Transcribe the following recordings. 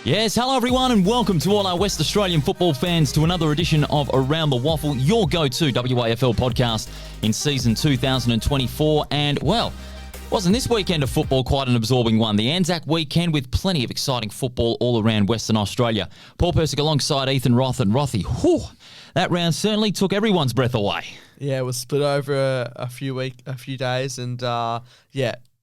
Yes, hello everyone and welcome to all our West Australian football fans to another edition of Around the WAFL, your go-to WAFL podcast in season 2024. And, well, wasn't this weekend of football quite an absorbing one? The ANZAC Weekend with plenty of exciting football all around Western Australia. Paul Persick alongside Ethan Roth and Rothy. Whew, that round certainly took everyone's breath away. Yeah, it was split over a few days and,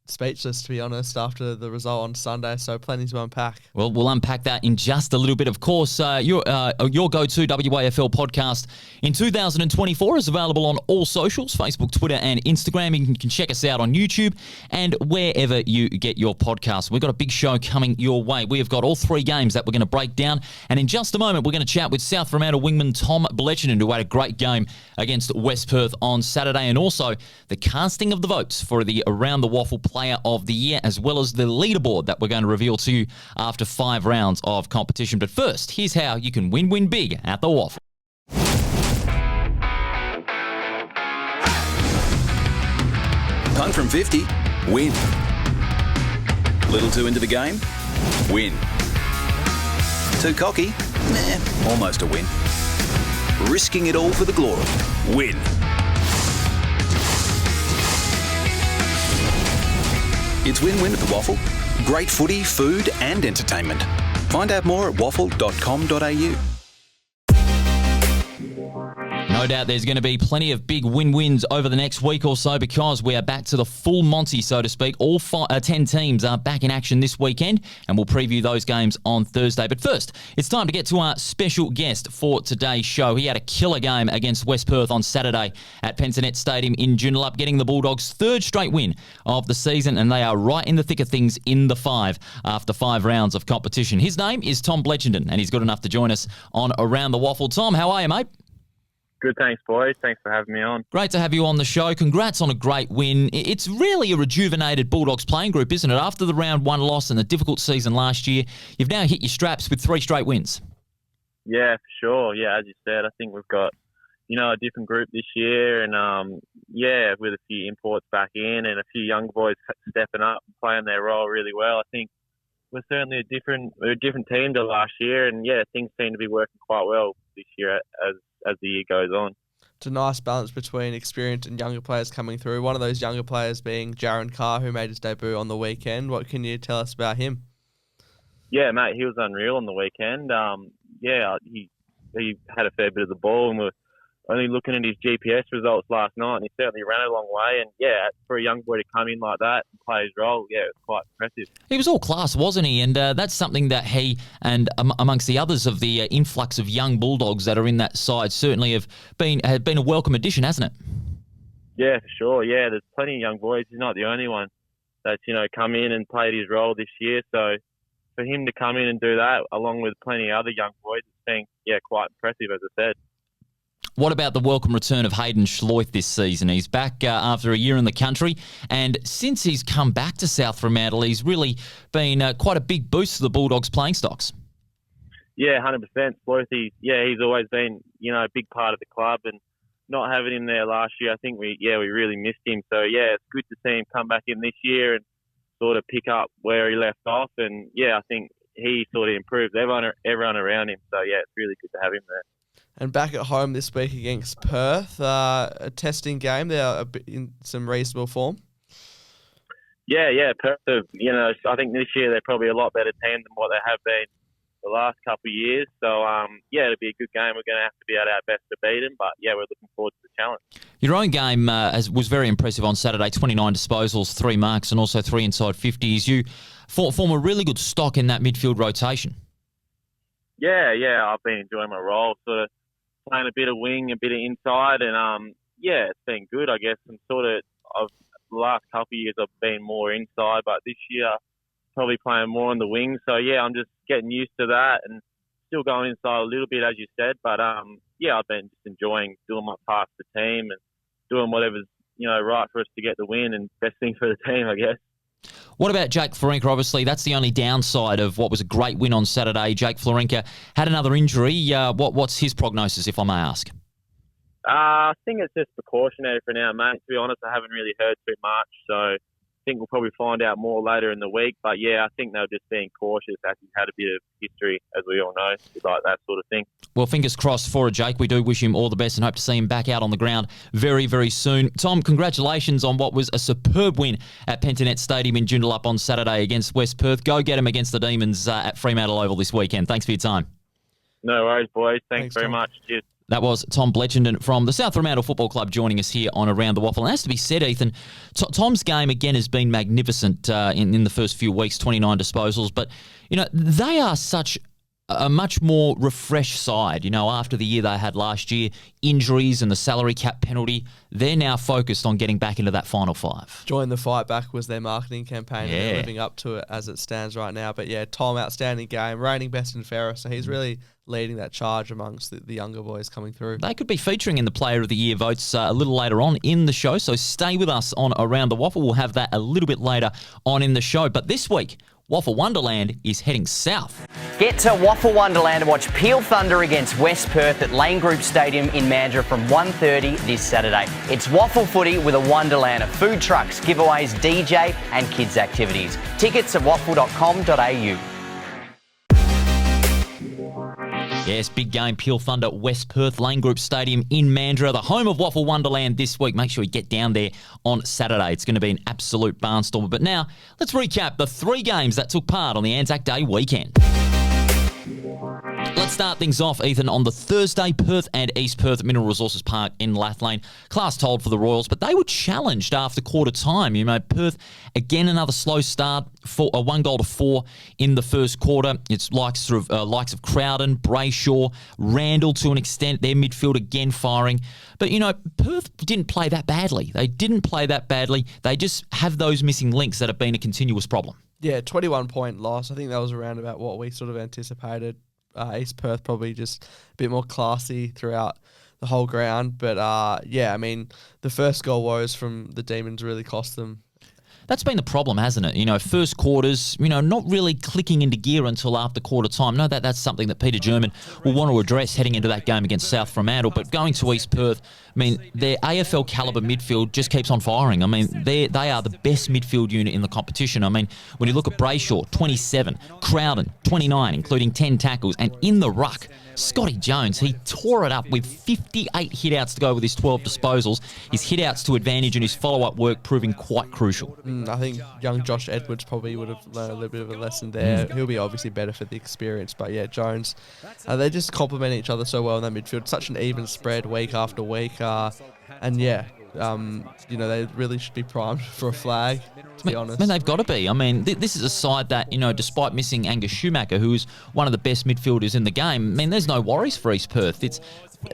speechless, to be honest, after the result on Sunday, so plenty to unpack. Well, we'll unpack that in just a little bit. Of course, your go-to WAFL podcast in 2024 is available on all socials, Facebook, Twitter and Instagram. You can check us out on YouTube and wherever you get your podcasts. We've got a big show coming your way. We have got all three games that we're going to break down, and in just a moment, we're going to chat with South Fremantle wingman Tom Bletchenden, who had a great game against West Perth on Saturday, and also the casting of the votes for the Around the WAFL Player of the Year, as well as the leaderboard that we're going to reveal to you after 5 rounds of competition. But first, here's how you can win big at the WAFL. Punt from 50, win. Little too into the game, win. Too cocky, almost a win. Risking it all for the glory, win. It's win-win at the WAFL. Great footy, food and entertainment. Find out more at waffle.com.au. No doubt there's going to be plenty of big win-wins over the next week or so because we are back to the full Monty, so to speak. All 10 teams are back in action this weekend, and we'll preview those games on Thursday. But first, it's time to get to our special guest for today's show. He had a killer game against West Perth on Saturday at Pensionet Stadium in Joondalup, getting the Bulldogs' third straight win of the season, and they are right in the thick of things in the 5 after 5 rounds of competition. His name is Tom Bletchenden, and he's good enough to join us on Around the WAFL. Tom, how are you, mate? Good, thanks, boys. Thanks for having me on. Great to have you on the show. Congrats on a great win. It's really a rejuvenated Bulldogs playing group, isn't it? After the round 1 loss and the difficult season last year, you've now hit your straps with 3 straight wins. Yeah, for sure. Yeah, as you said, I think we've got, a different group this year and, with a few imports back in and a few young boys stepping up and playing their role really well. I think we're certainly a different team to last year, and, things seem to be working quite well this year as the year goes on. It's a nice balance between experienced and younger players coming through. One of those younger players being Jaron Carr, who made his debut on the weekend. What can you tell us about him? Yeah, mate, he was unreal on the weekend. He had a fair bit of the ball, and we're only looking at his GPS results last night, and he certainly ran a long way. And, for a young boy to come in like that and play his role, it was quite impressive. He was all class, wasn't he? And that's something that he and amongst the others of the influx of young Bulldogs that are in that side certainly have been a welcome addition, hasn't it? Yeah, for sure. Yeah, there's plenty of young boys. He's not the only one that's, come in and played his role this year. So for him to come in and do that, along with plenty of other young boys, it's been, quite impressive, as I said. What about the welcome return of Hayden Schloith this season? He's back after a year in the country, and since he's come back to South Fremantle, he's really been quite a big boost to the Bulldogs' playing stocks. Yeah, 100%. Schloith, he's always been, a big part of the club, and not having him there last year, I think we really missed him. So, it's good to see him come back in this year and sort of pick up where he left off, and, I think he sort of improved everyone around him. So, it's really good to have him there. And back at home this week against Perth, a testing game. They're in some reasonable form. Yeah, Perth have, I think this year they're probably a lot better team than what they have been the last couple of years. So, it'll be a good game. We're going to have to be at our best to beat them. But, we're looking forward to the challenge. Your own game was very impressive on Saturday. 29 disposals, 3 marks, and also 3 inside 50s. You form a really good stock in that midfield rotation. Yeah, I've been enjoying my role, sort of playing a bit of wing, a bit of inside, and it's been good, I guess. And the last couple of years I've been more inside, but this year probably playing more on the wing. So I'm just getting used to that and still going inside a little bit, as you said. But I've been just enjoying doing my part for the team and doing whatever's right for us to get the win and best thing for the team, I guess. What about Jake Florenca? Obviously, that's the only downside of what was a great win on Saturday. Jake Florenca had another injury. What's his prognosis, if I may ask? I think it's just precautionary for now, mate. To be honest, I haven't really heard too much. So, think we'll probably find out more later in the week. But, yeah, I think they're just being cautious as he's had a bit of history, as we all know, with like that sort of thing. Well, fingers crossed for Jake. We do wish him all the best and hope to see him back out on the ground very, very soon. Tom, congratulations on what was a superb win at Pentanet Stadium in Joondalup on Saturday against West Perth. Go get him against the Demons at Fremantle Oval this weekend. Thanks for your time. No worries, boys. Thanks very Tom. much. Cheers. That was Tom Bletchenden from the South Fremantle Football Club joining us here on Around the WAFL. And as to be said, Ethan, Tom's game again has been magnificent in the first few weeks, 29 disposals. But, they are such a much more refreshed side. After the year they had last year, injuries and the salary cap penalty, they're now focused on getting back into that final five. Join the Fight Back was their marketing campaign, and Yeah. they're living up to it as it stands right now. But yeah, Tom, outstanding game, reigning best and fairest, so he's really leading that charge amongst the younger boys coming through. They could be featuring in the Player of the Year votes a little later on in the show, so stay with us on Around the WAFL. We'll have that a little bit later on in the show. But this week, Waffle Wonderland is heading south. Get to Waffle Wonderland and watch Peel Thunder against West Perth at Lane Group Stadium in Mandurah from 1:30 this Saturday. It's Waffle Footy with a wonderland of food trucks, giveaways, DJ and kids activities. Tickets at waffle.com.au. Yes, big game, Peel Thunder, West Perth, Lane Group Stadium in Mandurah, the home of Waffle Wonderland this week. Make sure you get down there on Saturday. It's going to be an absolute barnstormer. But now, let's recap the 3 games that took part on the ANZAC Day Weekend. Let's start things off, Ethan, on the Thursday. Perth and East Perth at Mineral Resources Park in Lathlane. Class told for the Royals, but they were challenged after quarter time. Perth, again, another slow start, 1-4 in the first quarter. It's likes of Crowden, Brayshaw, Randall to an extent. Their midfield again firing. But, Perth didn't play that badly. They didn't play that badly. They just have those missing links that have been a continuous problem. Yeah, 21-point loss. I think that was around about what we sort of anticipated. East Perth probably just a bit more classy throughout the whole ground. But, the first goal woes from the Demons really cost them. That's been the problem, hasn't it? First quarters, not really clicking into gear until after quarter time. No, that's something that Peter German will want to address heading into that game against South Fremantle. But going to East Perth, their AFL calibre midfield just keeps on firing. They are the best midfield unit in the competition. When you look at Brayshaw, 27, Crowden, 29, including 10 tackles, and in the ruck, Scotty Jones, he tore it up with 58 hit-outs to go with his 12 disposals. His hit-outs to advantage and his follow-up work proving quite crucial. I think young Josh Edwards probably would have learned a little bit of a lesson there. He'll be obviously better for the experience. But yeah, Jones, they just complement each other so well in that midfield. Such an even spread week after week. They really should be primed for a flag, to be honest. They've got to be. This is a side that, despite missing Angus Schumacher, who is one of the best midfielders in the game, there's no worries for East Perth.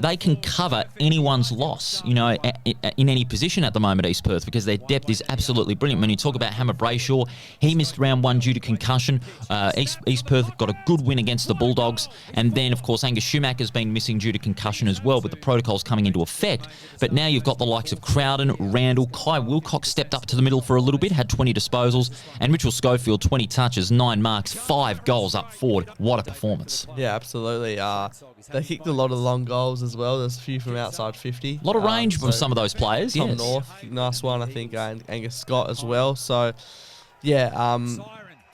They can cover anyone's loss, in any position at the moment, East Perth, because their depth is absolutely brilliant. When you talk about Hammer Brayshaw, he missed round 1 due to concussion. East Perth got a good win against the Bulldogs. And then, of course, Angus Schumacher's been missing due to concussion as well, with the protocols coming into effect. But now you've got the likes of Crowden, Randall, Kai Wilcox stepped up to the middle for a little bit, had 20 disposals, and Mitchell Schofield, 20 touches, 9 marks, 5 goals up forward. What a performance. Yeah, absolutely. They kicked a lot of long goals as well. There's a few from outside 50. A lot of range from some of those players, Tom yes. North, nice one, I think, and Angus Scott as well. So, yeah,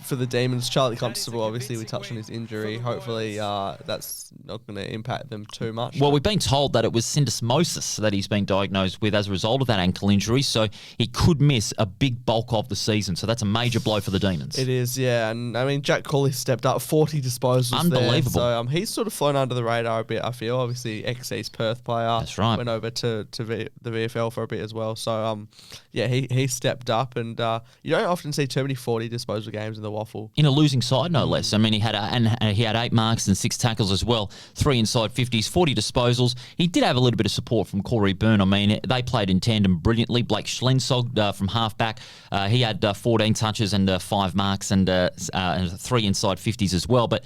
for the Demons, Charlie Constable, obviously, we touched on his injury. Hopefully, that's not going to impact them too much. Well, we've been told that it was syndesmosis that he's been diagnosed with as a result of that ankle injury, so he could miss a big bulk of the season. So that's a major blow for the Demons. It is, yeah. And, Jack Cooley stepped up, 40 disposals. Unbelievable. There. So he's sort of flown under the radar a bit, I feel. Obviously, ex-East Perth player. That's right. Went over to the VFL for a bit as well. So, he stepped up. And you don't often see too many 40 disposal games in the WAFL. In a losing side, no less. He had 8 marks and 6 tackles as well. 3 inside 50s, 40 disposals. He did have a little bit of support from Corey Byrne. They played in tandem brilliantly. Blake Schlensog from halfback, he had 14 touches and 5 marks and 3 inside 50s as well. But,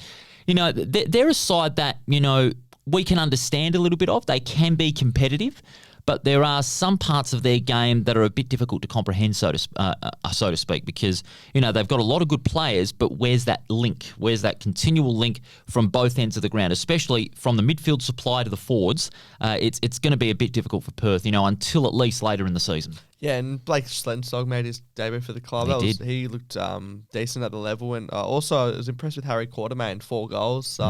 they're a side that, we can understand a little bit of. They can be competitive. but there are some parts of their game that are a bit difficult to comprehend, so to speak, because, you know, they've got a lot of good players, but where's that link? Where's that continual link from both ends of the ground, especially from the midfield supply to the forwards? It's going to be a bit difficult for Perth, you know, until at least later in the season. Yeah, and Blake Schlenstock made his debut for the club. He looked decent at the level, and also I was impressed with Harry Quartermain, 4 goals.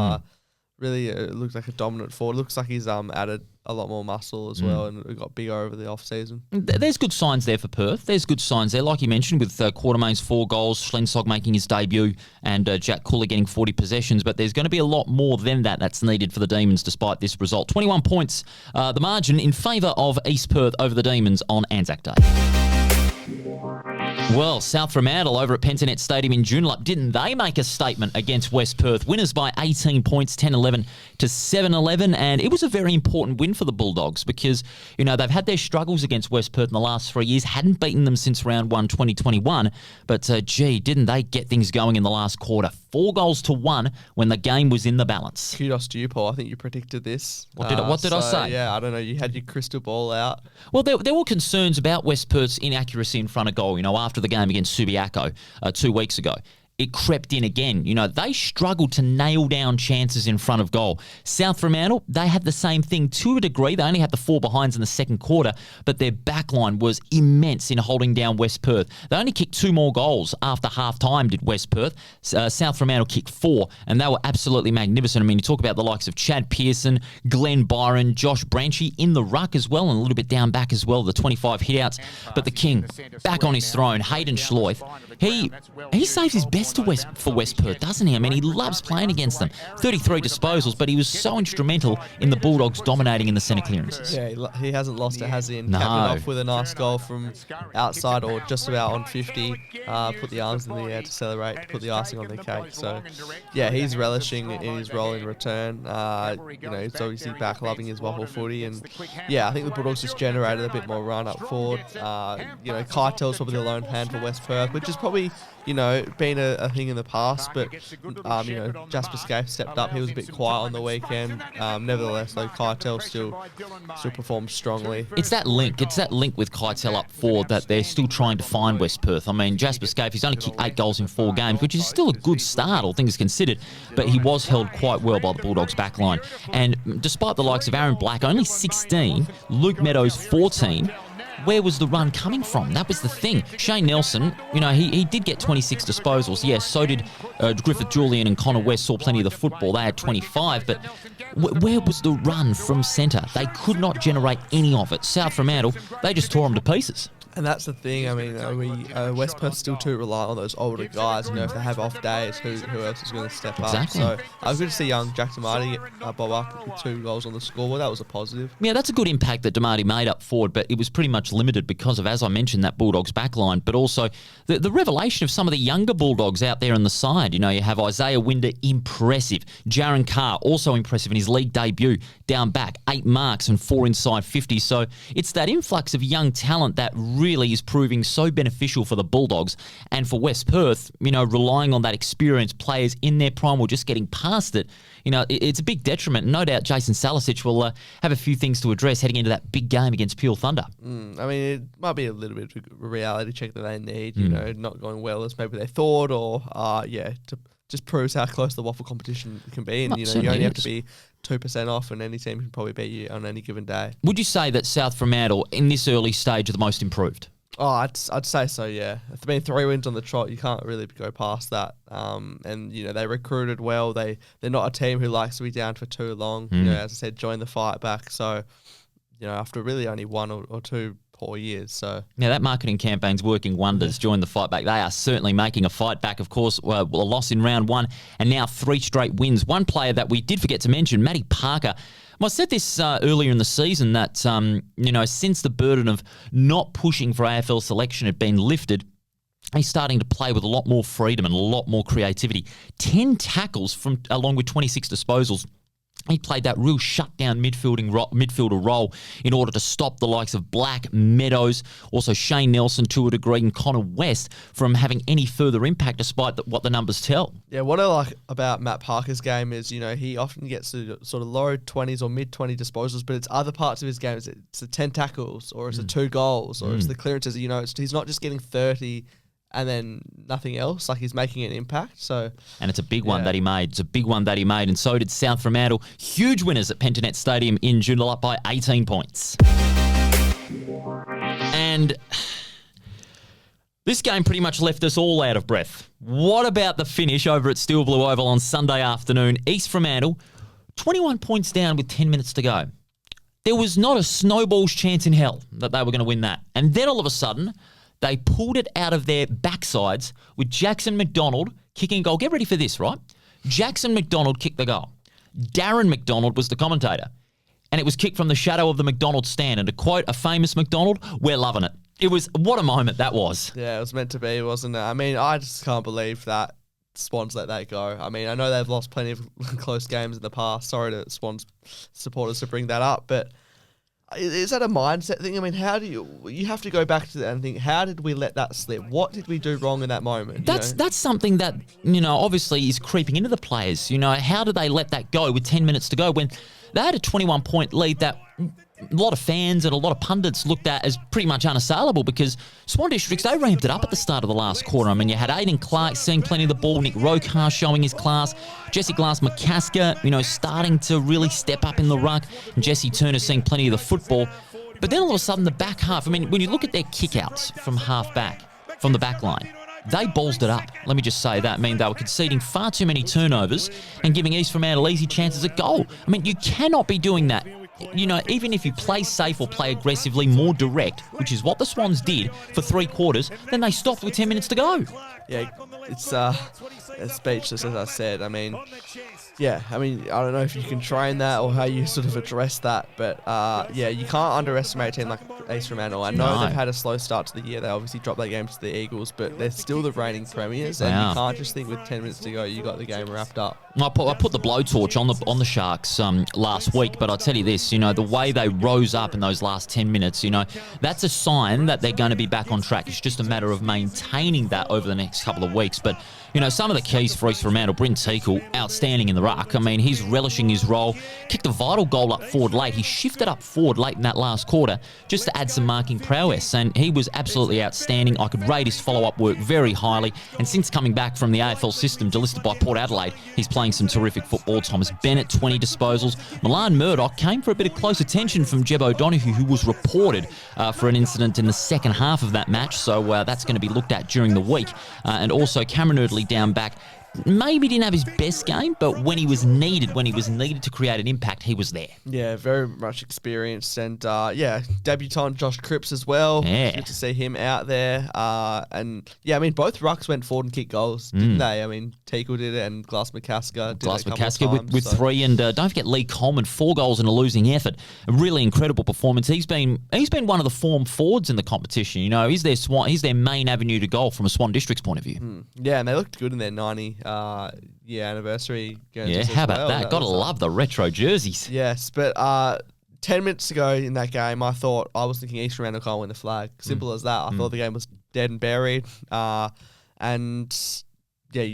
Really looks like a dominant forward. Looks like he's added a lot more muscle as well, and got bigger over the off-season. There's good signs there for Perth. There's good signs there. Like you mentioned, with Quartermain's 4 goals, Schlenstock making his debut, and Jack Cooler getting 40 possessions. But there's going to be a lot more than that's needed for the Demons despite this result. 21 points, the margin in favour of East Perth over the Demons on ANZAC Day. Well, South Fremantle over at Pentanet Stadium in Joondalup, didn't they make a statement against West Perth? Winners by 18 points, 10-11 to 7-11, and it was a very important win for the Bulldogs because, you know, they've had their struggles against West Perth in the last 3 years, hadn't beaten them since round 1 2021, but didn't they get things going in the last quarter? 4 goals to 1 when the game was in the balance. Kudos to you, Paul. I think you predicted this. What did I say? Yeah, I don't know. You had your crystal ball out. Well, there were concerns about West Perth's inaccuracy in front of goal, you know, after the game against Subiaco 2 weeks ago. It crept in again. You know, they struggled to nail down chances in front of goal. South Fremantle, they had the same thing to a degree. They only had the 4 behinds in the second quarter, but their backline was immense in holding down West Perth. They only kicked 2 more goals after half-time, did West Perth. South Fremantle kicked 4, and they were absolutely magnificent. I mean, you talk about the likes of Chad Pearson, Glenn Byron, Josh Branchy in the ruck as well, and a little bit down back as well, the 25 hit-outs. But the king, back on his throne, Hayden Schleuf, he saves his best for West Perth, doesn't he? I mean, he loves playing against them. 33 disposals, but he was so instrumental in the Bulldogs dominating in the centre clearances. Yeah, he hasn't lost it, has he? And No. capped it off with a nice goal from outside or just about on 50. Put the arms in the air to celebrate, to put the icing on the cake. So, yeah, he's relishing in his role in return. You know, he's obviously back loving his waffle footy. And, yeah, I think the Bulldogs just generated a bit more run up forward. You know, Keitel's probably the lone hand for West Perth, which is probably, you know, been a thing in the past, but you know, Jasper Scape stepped up. He was a bit quiet on the weekend. Nevertheless, though, Keitel still performed strongly. It's that link with Keitel up forward that they're still trying to find West Perth. I mean, Jasper Scape, he's only kicked 8 goals in 4 games, which is still a good start, all things considered, but he was held quite well by the Bulldogs backline. And despite the likes of Aaron Black, only 16, Luke Meadows, 14, where was the run coming from? That was the thing. Shane Nelson, you know, he did get 26 disposals. Yes, so did Griffith Julian and Connor West, saw plenty of the football. They had 25, but where was the run from centre? They could not generate any of it. South Fremantle, they just tore them to pieces. And that's the thing. I mean, West Perth still too rely on those older guys. You know, if they have off days, who else is going to step Exactly. up? So I was good to see young Jack Damati get bob up with 2 goals on the scoreboard. That was a positive. Yeah, that's a good impact that Damati made up forward, but it was pretty much limited because of, as I mentioned, that Bulldogs backline, but also the revelation of some of the younger Bulldogs out there on the side. You know, you have Isaiah Winder, impressive. Jaron Carr, also impressive in his league debut, down back, 8 marks and 4 inside 50. So it's that influx of young talent that really is proving so beneficial for the Bulldogs. And for West Perth, you know, relying on that experienced players in their prime or just getting past it, you know, it's a big detriment. No doubt Jason Salicic will have a few things to address heading into that big game against Peel Thunder. I mean, it might be a little bit of a reality check that they need, you know, not going well as maybe they thought, or, to just proves how close the waffle competition can be. And, you know, you only have to be 2% off, and any team can probably beat you on any given day. Would you say that South Fremantle, in this early stage, are the most improved? Oh, I'd say so, yeah. If there been 3 wins on the trot, you can't really go past that. And, you know, they recruited well. They're not a team who likes to be down for too long. You know, as I said, join the fight back. So, you know, after really only 1 or 2 poor years. So now that marketing campaign's working wonders. Join the fight back. They are certainly making a fight back. Of course, a loss in round 1 and now 3 straight wins. One player that we did forget to mention, Matty Parker. I said this earlier in the season that, you know, since the burden of not pushing for AFL selection had been lifted, he's starting to play with a lot more freedom and a lot more creativity. 10 tackles along with 26 disposals He played that real shutdown midfielder role in order to stop the likes of Black, Meadows, also Shane Nelson to a degree, and Connor West from having any further impact despite what the numbers tell. Yeah, what I like about Matt Parker's game is, he often gets to sort of low 20s or mid-20 disposals, but it's other parts of his game. It's the 10 tackles, or it's the 2 goals, or it's the clearances. He's not just getting 30 and then nothing else. Like, he's making an impact. And it's a big one that he made. It's a big one that he made, and so did South Fremantle. Huge winners at Pentanet Stadium in Joondalup by 18 points. And this game pretty much left us all out of breath. What about the finish over at Steel Blue Oval on Sunday afternoon? East Fremantle, 21 points down with 10 minutes to go. There was not a snowball's chance in hell that they were going to win that. And then all of a sudden, they pulled it out of their backsides with Jackson McDonald kicking a goal. Get ready for this, right? Jackson McDonald kicked the goal. Darren McDonald was the commentator. And it was kicked from the shadow of the McDonald stand. And to quote a famous McDonald, we're loving it. It was, what a moment that was. Yeah, it was meant to be, wasn't it? I mean, I just can't believe that Swans let that go. I mean, I know they've lost plenty of close games in the past. Sorry to Swans supporters to bring that up, but is that a mindset thing? I mean, how do you have to go back to that and think, how did we let that slip? What did we do wrong in that moment? That's something that, obviously is creeping into the players. How did they let that go with 10 minutes to go when they had a 21-point lead that a lot of fans and a lot of pundits looked at as pretty much unassailable, because Swan Districts, they ramped it up at the start of the last quarter. I mean, you had Aiden Clark seeing plenty of the ball, Nick Rokar showing his class, Jesse Glass-McCasker, starting to really step up in the ruck, and Jesse Turner seeing plenty of the football. But then all of a sudden, the back half, I mean, when you look at their kick-outs from half back, from the back line, they ballsed it up. Let me just say that. I mean, they were conceding far too many turnovers and giving East Fremantle easy chances at goal. I mean, you cannot be doing that. Even if you play safe or play aggressively, more direct, which is what the Swans did for 3 quarters, then they stopped with 10 minutes to go. Yeah, it's speechless, as I said. I mean, I don't know if you can train that or how you sort of address that, but you can't underestimate a team like East Fremantle. I know they've had a slow start to the year. They obviously dropped that game to the Eagles, but they're still the reigning premiers, and you can't just think with 10 minutes to go you got the game wrapped up. I put the blowtorch on the Sharks last week, but I'll tell you this, the way they rose up in those last 10 minutes, that's a sign that they're going to be back on track. It's just a matter of maintaining that over the next couple of weeks. But, some of the keys for East Fremantle, Bryn Teakle, outstanding in the ruck. I mean, he's relishing his role. Kicked a vital goal up forward late. He shifted up forward late in that last quarter just to add some marking prowess, and he was absolutely outstanding. I could rate his follow-up work very highly, and since coming back from the AFL system delisted by Port Adelaide, he's playing some terrific football. Thomas Bennett, 20 disposals. Milan Murdoch came for a bit of close attention from Jeb O'Donoghue, who was reported for an incident in the second half of that match, so that's going to be looked at during the week. And also Cameron Erdley down back. Maybe didn't have his best game, but when he was needed to create an impact, he was there. Yeah, very much experienced. And, debutant Josh Cripps as well. Yeah. Good to see him out there. Both rucks went forward and kicked goals, didn't they? I mean, Teakle did it, and Glass-McCasker did it a couple of times, with 3, and don't forget Lee Coleman, 4 goals in a losing effort. A really incredible performance. He's been one of the form forwards in the competition. He's their main avenue to goal from a Swan District's point of view. Yeah, and they looked good in their 90 anniversary. Yeah, how about that? Gotta love the retro jerseys. Yes, but 10 minutes ago in that game, I was thinking East Fremantle can't win the flag. Simple as that. I thought the game was dead and buried. You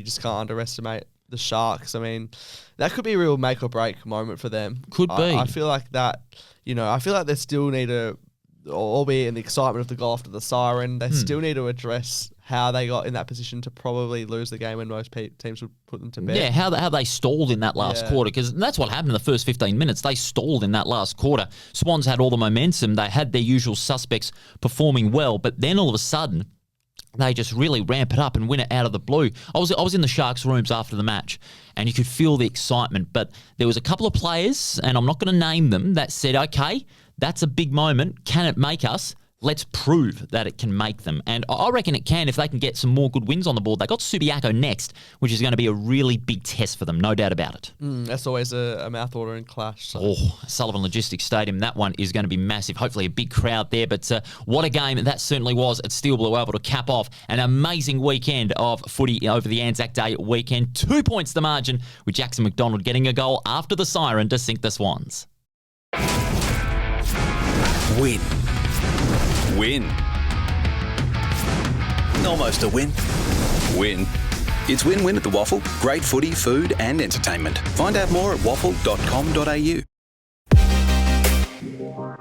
just can't underestimate the Sharks. I mean, that could be a real make or break moment for them. Could be. I feel like that, I feel like they still need to, albeit in the excitement of the goal after the siren, they still need to address how they got in that position to probably lose the game when most teams would put them to bed. Yeah, how they stalled in that last quarter, because that's what happened in the first 15 minutes. They stalled in that last quarter. Swans had all the momentum. They had their usual suspects performing well, but then all of a sudden, they just really ramp it up and win it out of the blue. I was in the Sharks' rooms after the match, and you could feel the excitement, but there was a couple of players, and I'm not going to name them, that said, okay, that's a big moment. Can it make us? let's prove that it can make them. And I reckon it can if they can get some more good wins on the board. They got Subiaco next, which is going to be a really big test for them, no doubt about it. That's always a mouth-watering clash. So. Oh, Sullivan Logistics Stadium, that one is going to be massive. Hopefully a big crowd there, but what a game that certainly was at Steel Blue, able to cap off an amazing weekend of footy over the ANZAC Day weekend. 2 points the margin, with Jackson McDonald getting a goal after the siren to sink the Swans. Win. Win. Almost a win. Win. It's win-win at the Waffle. Great footy, food and entertainment. Find out more at waffle.com.au.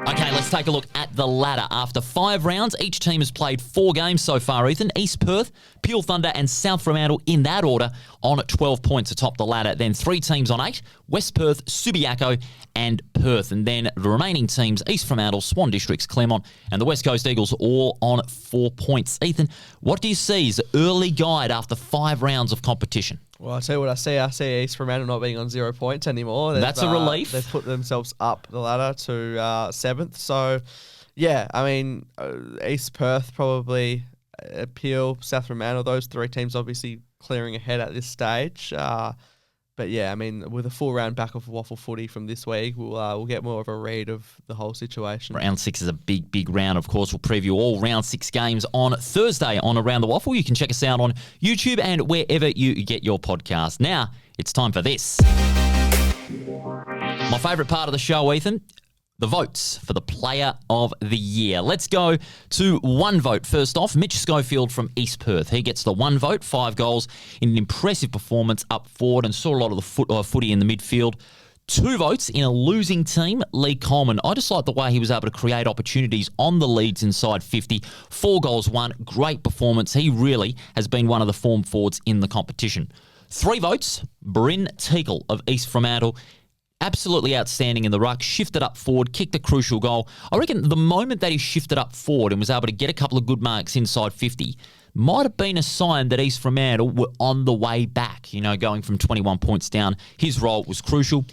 Okay, let's take a look at the ladder. After 5 rounds, each team has played 4 games so far, Ethan. East Perth, Peel Thunder and South Fremantle in that order on 12 points atop the ladder. Then 3 teams on 8, West Perth, Subiaco and Perth. And then the remaining teams, East Fremantle, Swan Districts, Claremont and the West Coast Eagles, all on 4 points. Ethan, what do you see as the early guide after 5 rounds of competition? Well, I'll tell you what I see. I see East Fremantle not being on 0 points anymore. That's a relief. They've put themselves up the ladder to 7th. So, yeah, I mean, East Perth probably, Peel, South Fremantle, those 3 teams obviously clearing ahead at this stage. But yeah, I mean, with a full round back of Waffle footy from this week, we'll get more of a read of the whole situation. Round 6 is a big, big round. Of course, we'll preview all round 6 games on Thursday on Around the Waffle. You can check us out on YouTube and wherever you get your podcast. Now, it's time for this. My favourite part of the show, Ethan. The votes for the Player of the Year. Let's go to one vote. First off, Mitch Schofield from East Perth. He gets the 1 vote, 5 goals in an impressive performance up forward and saw a lot of the footy in the midfield. 2 votes in a losing team, Lee Coleman. I just like the way he was able to create opportunities on the leads inside 50. 4 goals, 1. Great performance. He really has been one of the form forwards in the competition. 3 votes, Bryn Teakle of East Fremantle. Absolutely outstanding in the ruck, shifted up forward, kicked a crucial goal. I reckon the moment that he shifted up forward and was able to get a couple of good marks inside 50 might have been a sign that East Fremantle were on the way back, going from 21 points down. His role was crucial.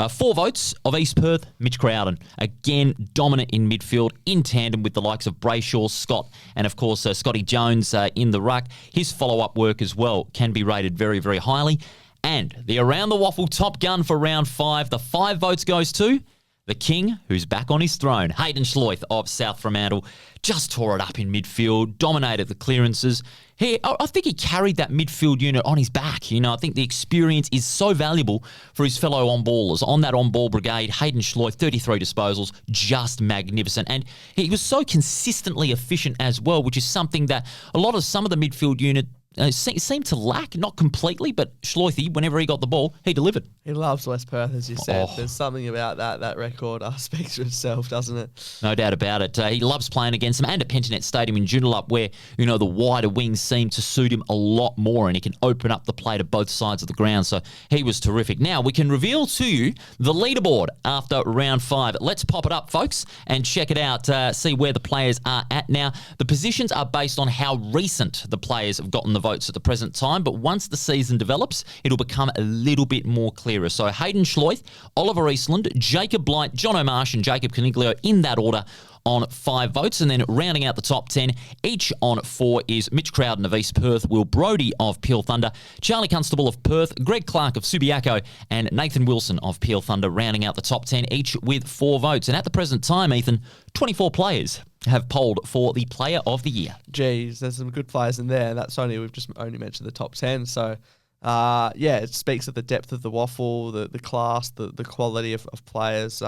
4 votes of East Perth, Mitch Crowden. Again, dominant in midfield, in tandem with the likes of Brayshaw, Scott, and of course Scotty Jones in the ruck. His follow-up work as well can be rated very, very highly. And the Around the Waffle top gun for round 5, the 5 votes goes to the king, who's back on his throne, Hayden Schloith of South Fremantle. Just tore it up in midfield, dominated the clearances. I think he carried that midfield unit on his back. I think the experience is so valuable for his fellow on-ballers. On that on-ball brigade, Hayden Schloith, 33 disposals, just magnificent. And he was so consistently efficient as well, which is something that some of the midfield unit seemed to lack, not completely, but Schloithy, whenever he got the ball, he delivered. He loves West Perth, as you said. There's something about that record speaks for itself, doesn't it? No doubt about it. He loves playing against them, and at Pentanet Stadium in Joondalup, where, the wider wings seem to suit him a lot more, and he can open up the play to both sides of the ground, so he was terrific. Now, we can reveal to you the leaderboard after round 5. Let's pop it up, folks, and check it out, see where the players are at now. The positions are based on how recent the players have gotten the votes at the present time, but once the season develops, it'll become a little bit more clearer. So Hayden Schloith, Oliver Eastland, Jacob Blight, John O'Marsh and Jacob Caniglio in that order on 5 votes. And then rounding out the top 10, each on 4 is Mitch Crowden of East Perth, Will Brodie of Peel Thunder, Charlie Constable of Perth, Greg Clark of Subiaco and Nathan Wilson of Peel Thunder, rounding out the top 10, each with 4 votes. And at the present time, Ethan, 24 players have polled for the Player of the Year. Geez, there's some good players in there. We've just only mentioned the top 10. So, it speaks of the depth of the waffle, the class, the quality of players.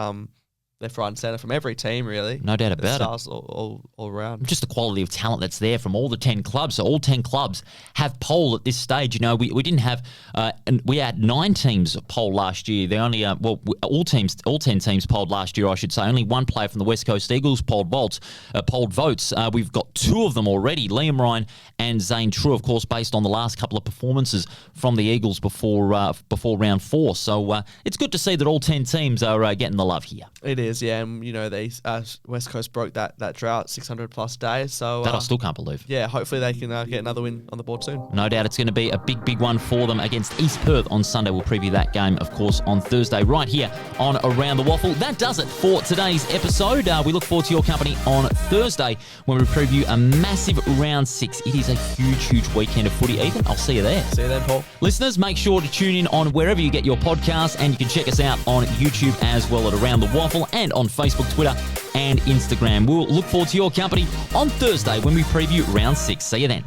Left, right and centre from every team, really. No doubt about it. All around. Just the quality of talent that's there from all the 10 clubs. So all 10 clubs have polled at this stage. We didn't have, and we had 9 teams poll last year. They only, all 10 teams polled last year, I should say. Only 1 player from the West Coast Eagles polled votes. We've got 2 of them already, Liam Ryan and Zane True, of course, based on the last couple of performances from the Eagles before round 4. So it's good to see that all 10 teams are getting the love here. It is. is, yeah. And, the West Coast broke that drought, 600-plus days. So That I still can't believe. yeah, hopefully they can get another win on the board soon. No doubt it's going to be a big one for them against East Perth on Sunday. We'll preview that game, of course, on Thursday right here on Around the Waffle. That does it for today's episode. We look forward to your company on Thursday when we preview a massive Round 6. It is a huge weekend of footy, Ethan. I'll see you there. See you then, Paul. Listeners, make sure to tune in on wherever you get your podcasts, and you can check us out on YouTube as well at Around the Waffle and on Facebook, Twitter and Instagram. We'll look forward to your company on Thursday when we preview Round 6. See you then.